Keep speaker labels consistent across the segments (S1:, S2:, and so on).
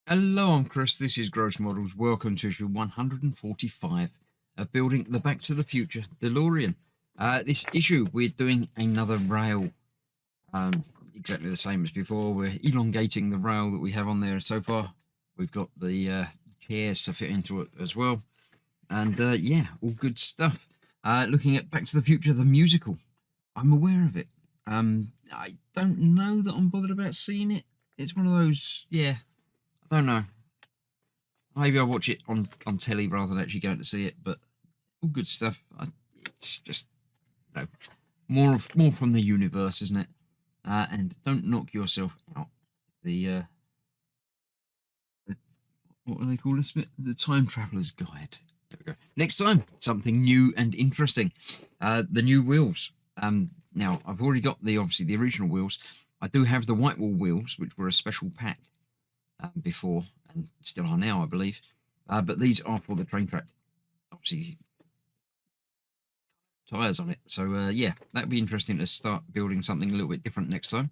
S1: Hello, I'm Chris. This is Gross Models. Welcome to issue 145 of Building the Back to the Future Delorean. This issue, we're doing another rail. Exactly the same as before. We're elongating the rail that we have on there so far. We've got the chairs to fit into it as well. And yeah, all good stuff. Looking at Back to the Future, the musical. I'm aware of it. I don't know that I'm bothered about seeing it. It's one of those, yeah. I don't know. Maybe I'll watch it on telly rather than actually going to see it, but all good stuff. It's just, you know, more from the universe, isn't it? And don't knock yourself out. The what do they call this bit? The Time Traveler's Guide. There we go. Next time, something new and interesting. The new wheels. Now I've already got obviously the original wheels. I do have the white wall wheels, which were a special pack before and still are now, I believe. But these are for the train track. Obviously, tyres on it. So yeah, that'd be interesting to start building something a little bit different next time.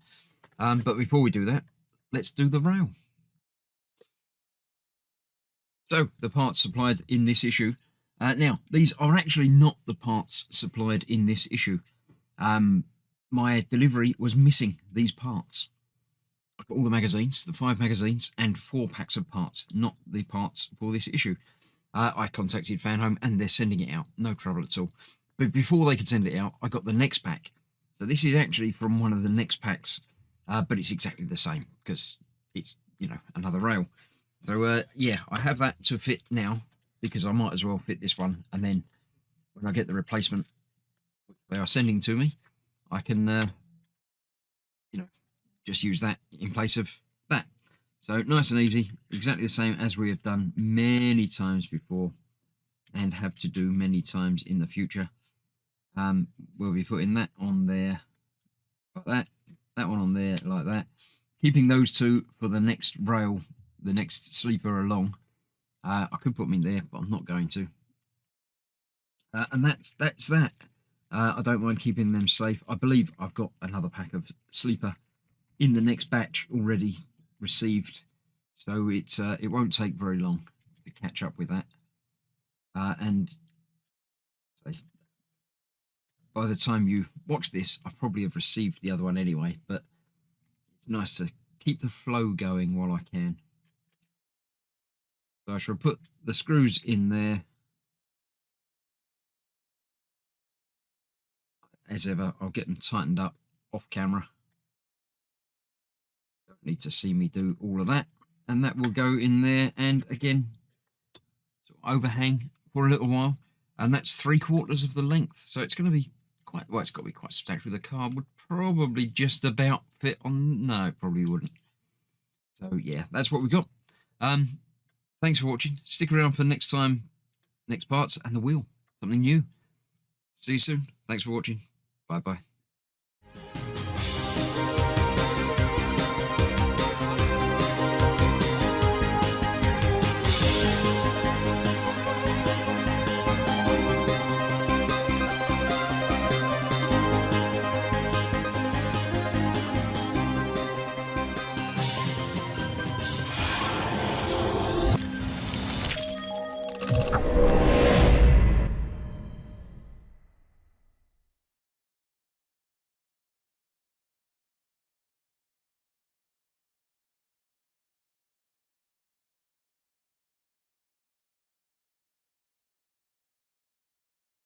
S1: But before we do that, let's do the rail. So the parts supplied in this issue. Now, these are actually not the parts supplied in this issue. My delivery was missing these parts. I've got all the magazines, the 5 magazines, and 4 packs of parts, not the parts for this issue. I contacted Fanhome and they're sending it out, no trouble at all. But before they could send it out, I got the next pack. So this is actually from one of the next packs, but it's exactly the same because it's, you know, another rail. So yeah, I have that to fit now because I might as well fit this one. And then when I get the replacement which they are sending to me, I can, you know, just use that in place of that. So nice and easy, exactly the same as we have done many times before and have to do many times in the future. We'll be putting that on there like that one on there like that, keeping those two for the next rail, the next sleeper along. I could put them in there, but I'm not going to. And that's that. I don't mind keeping them safe. I believe I've got another pack of sleeper in the next batch already received, so it won't take very long to catch up with that. And so by the time you watch this, I probably have received the other one anyway, but it's nice to keep the flow going while I can. So I shall put the screws in there. As ever, I'll get them tightened up off camera. Don't need to see me do all of that. And that will go in there, and again, sort of overhang for a little while. And that's 3/4 of the length. So it's going to be quite, well, it's got to be quite substantial. The car would probably just about fit on, no, it probably wouldn't. So yeah, that's what we got. Thanks for watching. Stick around for next time, next parts, and the wheel, something new. See you soon. Thanks for watching. Bye-bye.